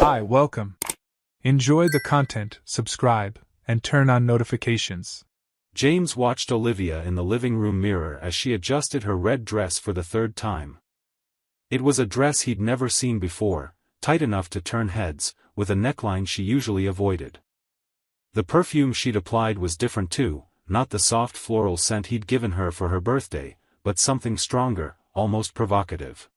Hi, welcome. Enjoy the content, subscribe, and turn on notifications. James watched Olivia in the living room mirror as she adjusted her red dress for the third time. It was a dress he'd never seen before, tight enough to turn heads, with a neckline she usually avoided. The perfume she'd applied was different too, not the soft floral scent he'd given her for her birthday, but something stronger, almost provocative.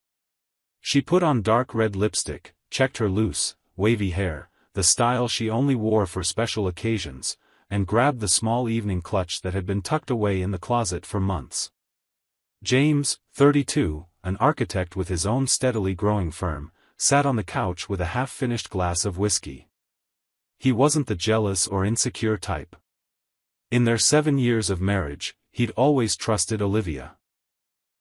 She put on dark red lipstick, checked her loose, wavy hair, the style she only wore for special occasions, and grabbed the small evening clutch that had been tucked away in the closet for months. James, 32, an architect with his own steadily growing firm, sat on the couch with a half-finished glass of whiskey. He wasn't the jealous or insecure type. In their 7 years of marriage, he'd always trusted Olivia.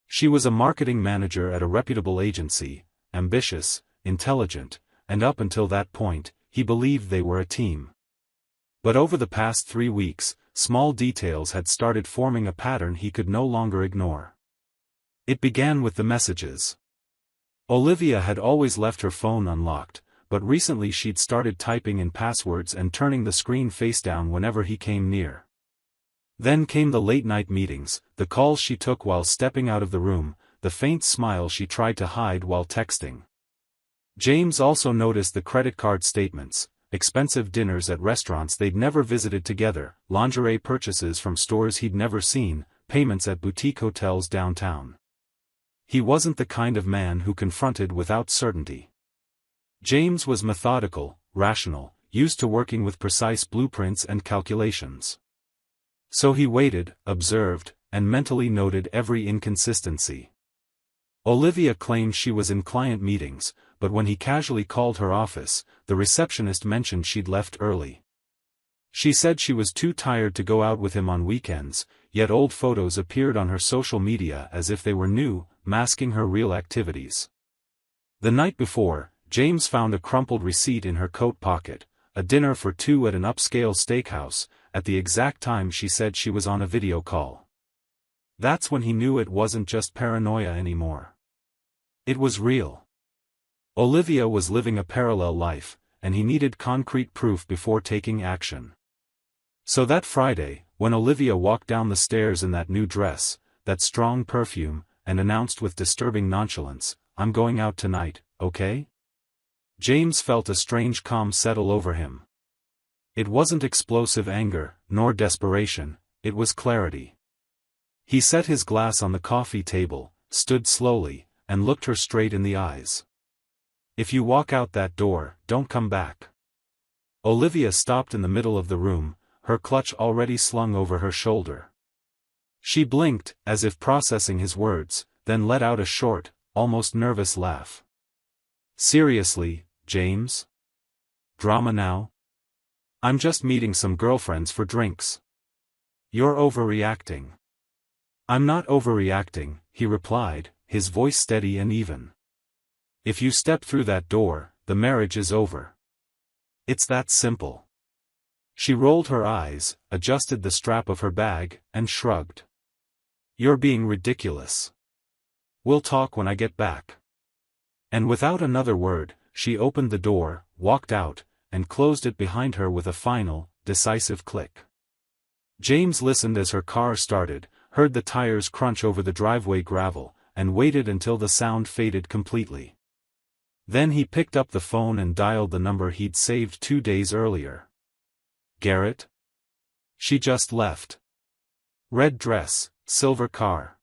She was a marketing manager at a reputable agency, ambitious, intelligent, and up until that point, he believed they were a team. But over the past 3 weeks, small details had started forming a pattern he could no longer ignore. It began with the messages. Olivia had always left her phone unlocked, but recently she'd started typing in passwords and turning the screen face down whenever he came near. Then came the late-night meetings, the calls she took while stepping out of the room, the faint smile she tried to hide while texting. James also noticed the credit card statements, expensive dinners at restaurants they'd never visited together, lingerie purchases from stores he'd never seen, payments at boutique hotels downtown. He wasn't the kind of man who confronted without certainty. James was methodical, rational, used to working with precise blueprints and calculations. So he waited, observed, and mentally noted every inconsistency. Olivia claimed she was in client meetings, but when he casually called her office, the receptionist mentioned she'd left early. She said she was too tired to go out with him on weekends, yet old photos appeared on her social media as if they were new, masking her real activities. The night before, James found a crumpled receipt in her coat pocket, a dinner for 2 at an upscale steakhouse, at the exact time she said she was on a video call. That's when he knew it wasn't just paranoia anymore. It was real. Olivia was living a parallel life, and he needed concrete proof before taking action. So that Friday, when Olivia walked down the stairs in that new dress, that strong perfume, and announced with disturbing nonchalance, "I'm going out tonight, okay?" James felt a strange calm settle over him. It wasn't explosive anger, nor desperation, it was clarity. He set his glass on the coffee table, stood slowly, and looked her straight in the eyes. "If you walk out that door, don't come back." Olivia stopped in the middle of the room, her clutch already slung over her shoulder. She blinked, as if processing his words, then let out a short, almost nervous laugh. "Seriously, James? Drama now? I'm just meeting some girlfriends for drinks." "You're overreacting." "I'm not overreacting," he replied, his voice steady and even. "If you step through that door, the marriage is over. It's that simple." She rolled her eyes, adjusted the strap of her bag, and shrugged. "You're being ridiculous. We'll talk when I get back." And without another word, she opened the door, walked out, and closed it behind her with a final, decisive click. James listened as her car started, heard the tires crunch over the driveway gravel, and waited until the sound faded completely. Then he picked up the phone and dialed the number he'd saved 2 days earlier. "Garrett? She just left. Red dress, silver car.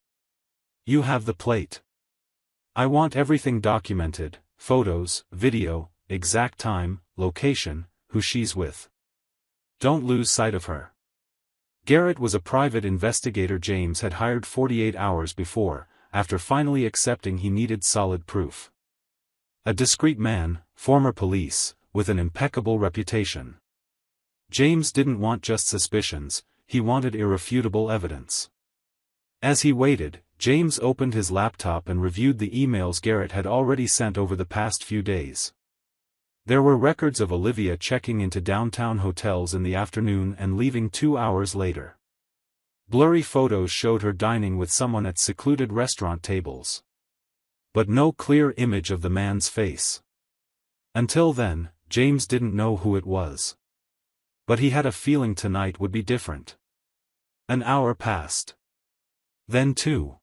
You have the plate. I want everything documented, photos, video, exact time, location, who she's with. Don't lose sight of her." Garrett was a private investigator James had hired 48 hours before, after finally accepting he needed solid proof. A discreet man, former police, with an impeccable reputation. James didn't want just suspicions, he wanted irrefutable evidence. As he waited, James opened his laptop and reviewed the emails Garrett had already sent over the past few days. There were records of Olivia checking into downtown hotels in the afternoon and leaving 2 hours later. Blurry photos showed her dining with someone at secluded restaurant tables. But no clear image of the man's face. Until then, James didn't know who it was. But he had a feeling tonight would be different. An hour passed. Then 2.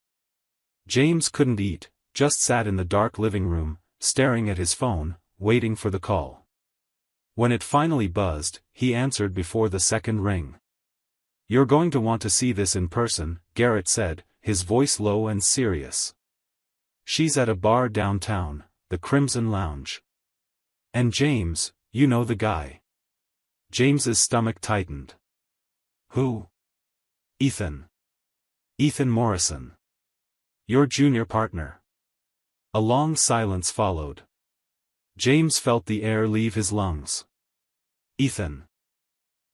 James couldn't eat, just sat in the dark living room, staring at his phone, waiting for the call. When it finally buzzed, he answered before the second ring. "You're going to want to see this in person," Garrett said, his voice low and serious. "She's at a bar downtown, the Crimson Lounge. And James, you know the guy." James's stomach tightened. "Who?" "Ethan. Ethan Morrison. Your junior partner." A long silence followed. James felt the air leave his lungs. Ethan.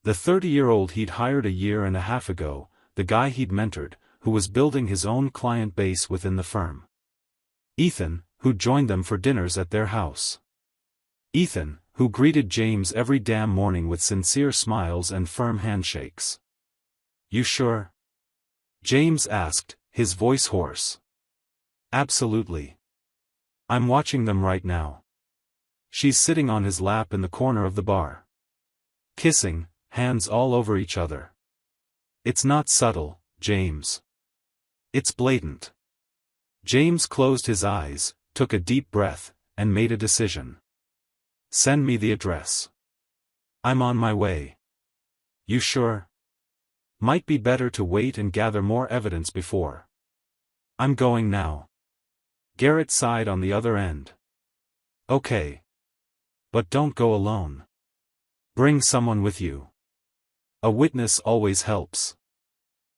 The 30-year-old he'd hired a year and a half ago, the guy he'd mentored, who was building his own client base within the firm. Ethan, who joined them for dinners at their house. Ethan, who greeted James every damn morning with sincere smiles and firm handshakes. "You sure?" James asked, his voice hoarse. "Absolutely. I'm watching them right now." She's sitting on his lap in the corner of the bar. Kissing, hands all over each other. It's not subtle, James. It's blatant. James closed his eyes, took a deep breath, and made a decision. "Send me the address. I'm on my way." "You sure?" "Might be better to wait and gather more evidence before." "I'm going now." Garrett sighed on the other end. "Okay. But don't go alone. Bring someone with you. A witness always helps."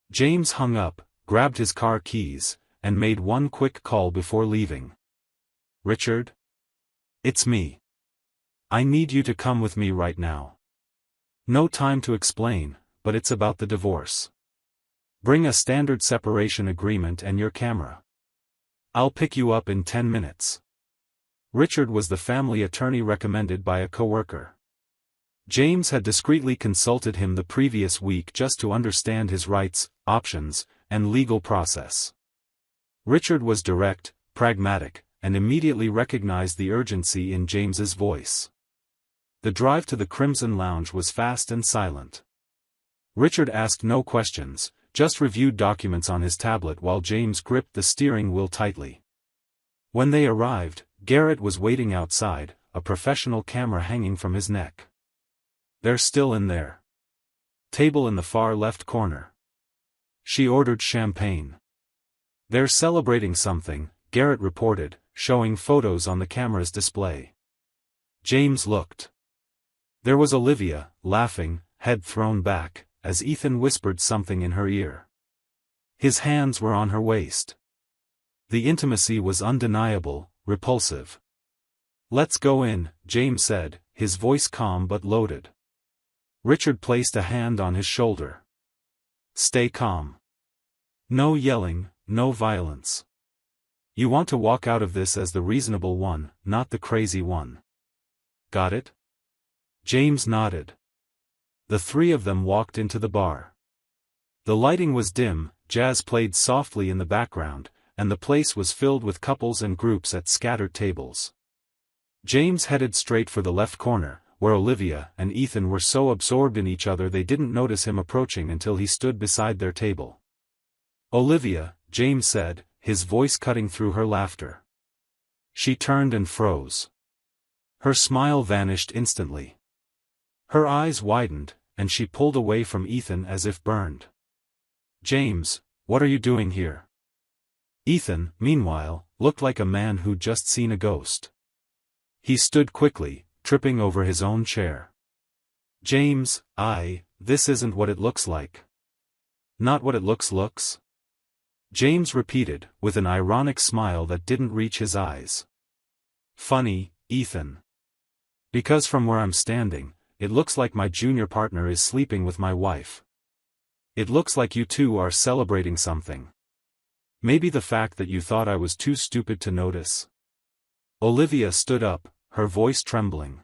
James hung up, grabbed his car keys, and made one quick call before leaving. "Richard? It's me. I need you to come with me right now. No time to explain, but it's about the divorce. Bring a standard separation agreement and your camera. I'll pick you up in 10 minutes. Richard was the family attorney recommended by a coworker. James had discreetly consulted him the previous week just to understand his rights, options, and legal process. Richard was direct, pragmatic, and immediately recognized the urgency in James's voice. The drive to the Crimson Lounge was fast and silent. Richard asked no questions, just reviewed documents on his tablet while James gripped the steering wheel tightly. When they arrived, Garrett was waiting outside, a professional camera hanging from his neck. "They're still in there. Table in the far left corner." She ordered champagne. "They're celebrating something," Garrett reported, showing photos on the camera's display. James looked. There was Olivia, laughing, head thrown back, as Ethan whispered something in her ear. His hands were on her waist. The intimacy was undeniable, repulsive. "Let's go in," James said, his voice calm but loaded. Richard placed a hand on his shoulder. "Stay calm. No yelling, no violence. You want to walk out of this as the reasonable one, not the crazy one. Got it?" James nodded. The three of them walked into the bar. The lighting was dim, jazz played softly in the background, and the place was filled with couples and groups at scattered tables. James headed straight for the left corner, where Olivia and Ethan were so absorbed in each other they didn't notice him approaching until he stood beside their table. "Olivia," James said, his voice cutting through her laughter. She turned and froze. Her smile vanished instantly. Her eyes widened, and she pulled away from Ethan as if burned. "James, what are you doing here?" Ethan, meanwhile, looked like a man who'd just seen a ghost. He stood quickly, tripping over his own chair. "James, this isn't what it looks like." "Not what it looks?" James repeated, with an ironic smile that didn't reach his eyes. "Funny, Ethan. Because from where I'm standing, it looks like my junior partner is sleeping with my wife. It looks like you two are celebrating something. Maybe the fact that you thought I was too stupid to notice." Olivia stood up, her voice trembling.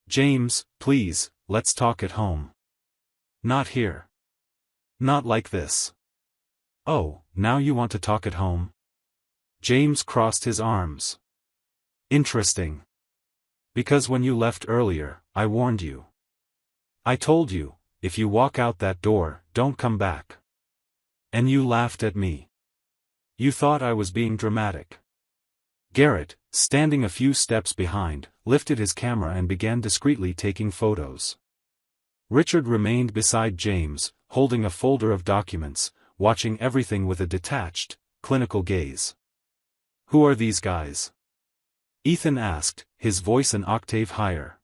"James, please, let's talk at home. Not here. Not like this." "Oh, now you want to talk at home?" James crossed his arms. "Interesting. Because when you left earlier, I warned you. I told you, if you walk out that door, don't come back. And you laughed at me. You thought I was being dramatic. Garrett, standing a few steps behind, lifted his camera and began discreetly taking photos. Richard remained beside James, holding a folder of documents, watching everything with a detached, clinical gaze. Who are these guys? Ethan asked, his voice an octave higher.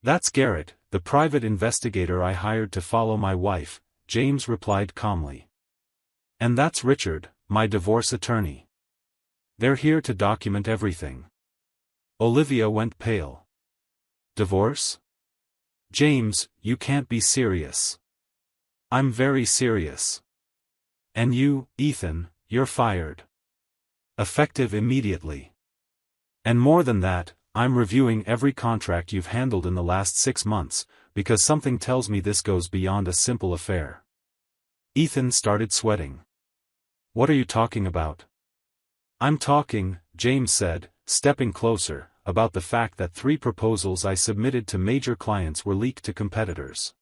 That's Garrett, the private investigator I hired to follow my wife, James replied calmly. And that's Richard, my divorce attorney. They're here to document everything. Olivia went pale. Divorce? James, you can't be serious. I'm very serious. And you, Ethan, you're fired. Effective immediately. And more than that, I'm reviewing every contract you've handled in the last 6 months, because something tells me this goes beyond a simple affair. Ethan started sweating. What are you talking about? I'm talking, James said, stepping closer, about the fact that 3 proposals I submitted to major clients were leaked to competitors.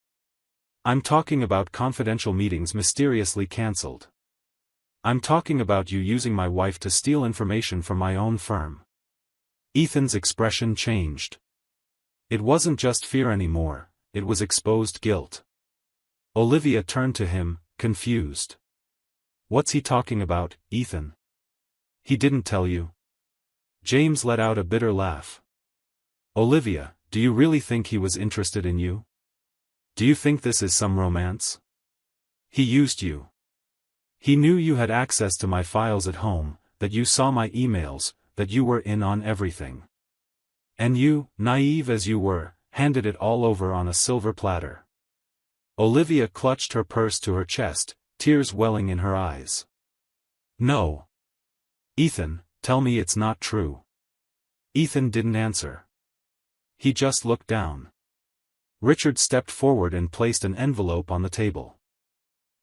I'm talking about confidential meetings mysteriously cancelled. I'm talking about you using my wife to steal information from my own firm. Ethan's expression changed. It wasn't just fear anymore, it was exposed guilt. Olivia turned to him, confused. What's he talking about, Ethan? He didn't tell you? James let out a bitter laugh. Olivia, do you really think he was interested in you? Do you think this is some romance? He used you. He knew you had access to my files at home, that you saw my emails, that you were in on everything. And you, naive as you were, handed it all over on a silver platter. Olivia clutched her purse to her chest, tears welling in her eyes. No. Ethan, tell me it's not true. Ethan didn't answer. He just looked down. Richard stepped forward and placed an envelope on the table.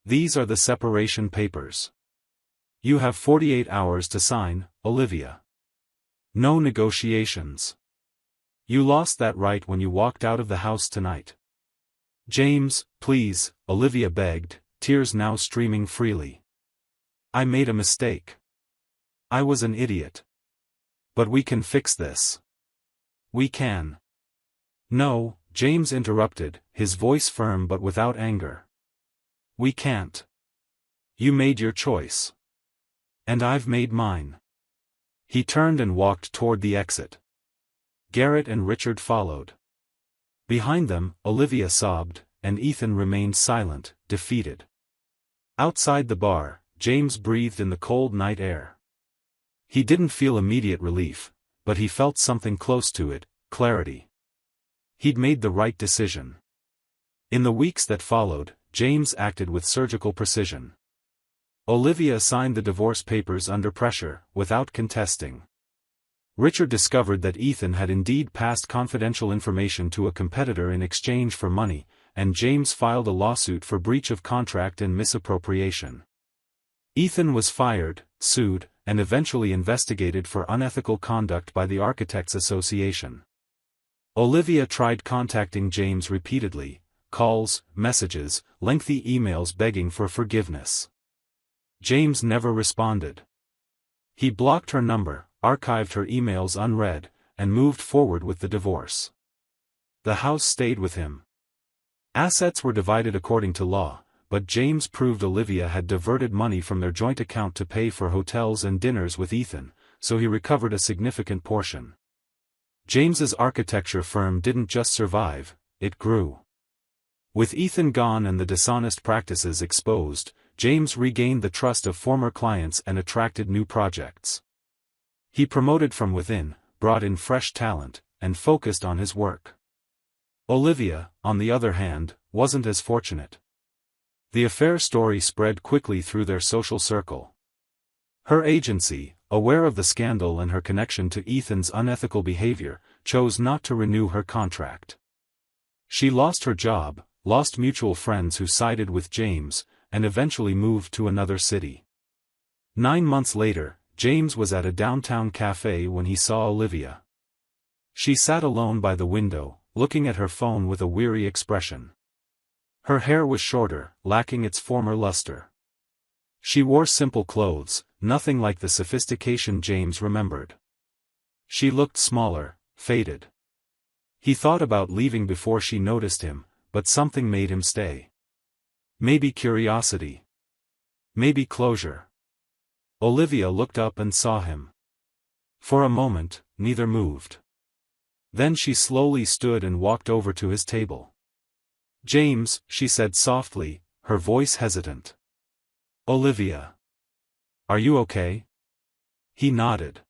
These are the separation papers. You have 48 hours to sign, Olivia. No negotiations. You lost that right when you walked out of the house tonight. James, please, Olivia begged, tears now streaming freely. I made a mistake. I was an idiot. But we can fix this. We can. No, James interrupted, his voice firm but without anger. We can't. You made your choice. And I've made mine. He turned and walked toward the exit. Garrett and Richard followed. Behind them, Olivia sobbed, and Ethan remained silent, defeated. Outside the bar, James breathed in the cold night air. He didn't feel immediate relief, but he felt something close to it, clarity. He'd made the right decision. In the weeks that followed, James acted with surgical precision. Olivia signed the divorce papers under pressure, without contesting. Richard discovered that Ethan had indeed passed confidential information to a competitor in exchange for money, and James filed a lawsuit for breach of contract and misappropriation. Ethan was fired, sued, and eventually investigated for unethical conduct by the Architects Association. Olivia tried contacting James repeatedly, calls, messages, lengthy emails begging for forgiveness. James never responded. He blocked her number, archived her emails unread, and moved forward with the divorce. The house stayed with him. Assets were divided according to law, but James proved Olivia had diverted money from their joint account to pay for hotels and dinners with Ethan, so he recovered a significant portion. James's architecture firm didn't just survive, it grew. With Ethan gone and the dishonest practices exposed, James regained the trust of former clients and attracted new projects. He promoted from within, brought in fresh talent, and focused on his work. Olivia, on the other hand, wasn't as fortunate. The affair story spread quickly through their social circle. Her agency, aware of the scandal and her connection to Ethan's unethical behavior, chose not to renew her contract. She lost her job, lost mutual friends who sided with James, and eventually moved to another city. 9 months later, James was at a downtown cafe when he saw Olivia. She sat alone by the window, looking at her phone with a weary expression. Her hair was shorter, lacking its former luster. She wore simple clothes, nothing like the sophistication James remembered. She looked smaller, faded. He thought about leaving before she noticed him, but something made him stay. Maybe curiosity. Maybe closure. Olivia looked up and saw him. For a moment, neither moved. Then she slowly stood and walked over to his table. "James," she said softly, her voice hesitant. "Olivia. Are you okay?" He nodded.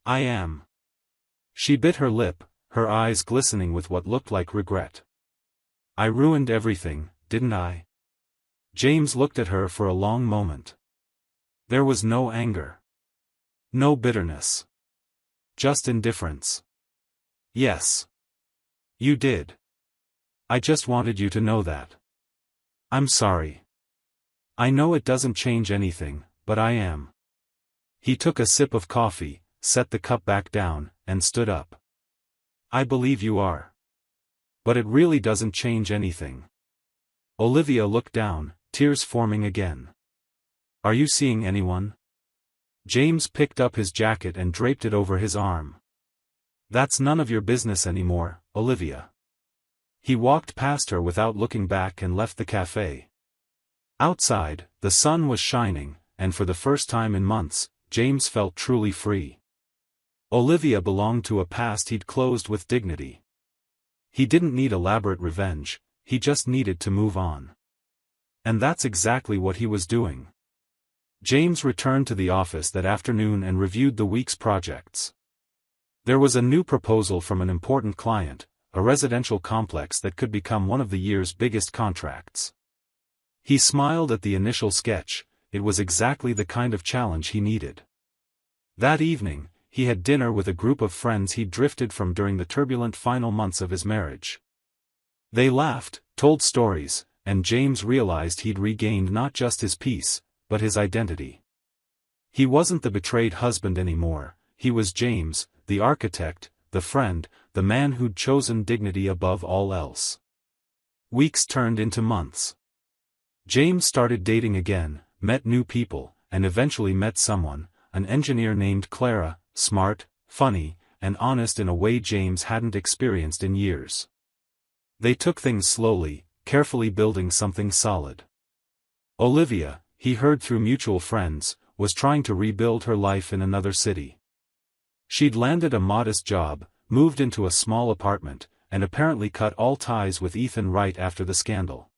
"I am." She bit her lip, her eyes glistening with what looked like regret. "I ruined everything, didn't I?" James looked at her for a long moment. There was no anger. No bitterness. Just indifference. "Yes. You did. I just wanted you to know that. I'm sorry. I know it doesn't change anything, but I am." He took a sip of coffee, set the cup back down, and stood up. "I believe you are. But it really doesn't change anything." Olivia looked down, tears forming again. "Are you seeing anyone?" James picked up his jacket and draped it over his arm. "That's none of your business anymore, Olivia." He walked past her without looking back and left the cafe. Outside, the sun was shining, and for the first time in months, James felt truly free. Olivia belonged to a past he'd closed with dignity. He didn't need elaborate revenge, he just needed to move on. And that's exactly what he was doing. James returned to the office that afternoon and reviewed the week's projects. There was a new proposal from an important client, a residential complex that could become one of the year's biggest contracts. He smiled at the initial sketch, it was exactly the kind of challenge he needed. That evening, he had dinner with a group of friends he'd drifted from during the turbulent final months of his marriage. They laughed, told stories, and James realized he'd regained not just his peace, but his identity. He wasn't the betrayed husband anymore, he was James, the architect, the friend, the man who'd chosen dignity above all else. Weeks turned into months. James started dating again, met new people, and eventually met someone, an engineer named Clara, smart, funny, and honest in a way James hadn't experienced in years. They took things slowly, carefully building something solid. Olivia, he heard through mutual friends, was trying to rebuild her life in another city. She'd landed a modest job, moved into a small apartment, and apparently cut all ties with Ethan right after the scandal.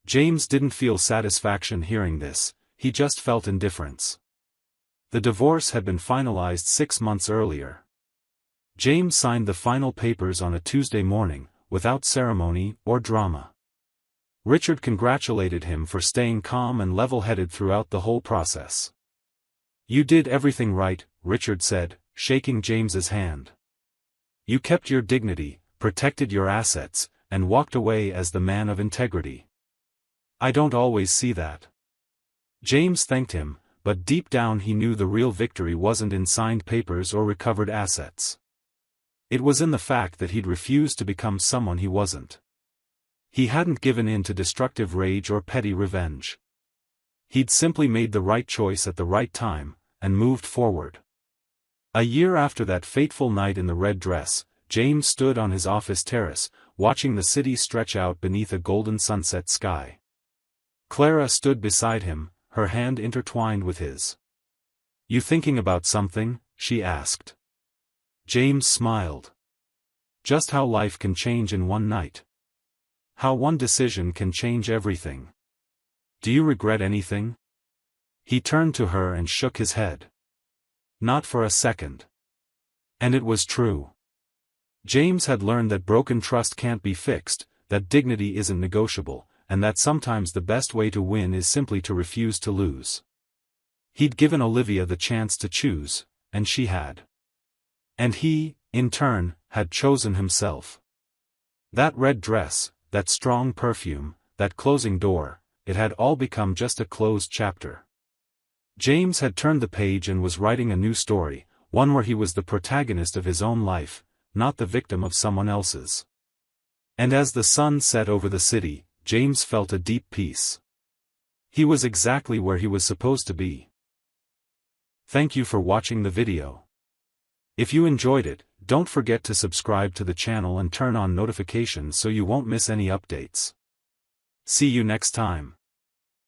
James didn't feel satisfaction hearing this, he just felt indifference. The divorce had been finalized 6 months earlier. James signed the final papers on a Tuesday morning, without ceremony or drama. Richard congratulated him for staying calm and level-headed throughout the whole process. "You did everything right," Richard said, shaking James's hand. "You kept your dignity, protected your assets, and walked away as the man of integrity. I don't always see that." James thanked him, but deep down he knew the real victory wasn't in signed papers or recovered assets. It was in the fact that he'd refused to become someone he wasn't. He hadn't given in to destructive rage or petty revenge. He'd simply made the right choice at the right time, and moved forward. A year after that fateful night in the red dress, James stood on his office terrace, watching the city stretch out beneath a golden sunset sky. Clara stood beside him, her hand intertwined with his. "You thinking about something?" she asked. James smiled. "Just how life can change in one night. How one decision can change everything. Do you regret anything?" He turned to her and shook his head. "Not for a second." And it was true. James had learned that broken trust can't be fixed, that dignity isn't negotiable, and that sometimes the best way to win is simply to refuse to lose. He'd given Olivia the chance to choose, and she had. And he, in turn, had chosen himself. That red dress, that strong perfume, that closing door, it had all become just a closed chapter. James had turned the page and was writing a new story, one where he was the protagonist of his own life, not the victim of someone else's. And as the sun set over the city, James felt a deep peace. He was exactly where he was supposed to be. Thank you for watching the video. If you enjoyed it, don't forget to subscribe to the channel and turn on notifications so you won't miss any updates. See you next time.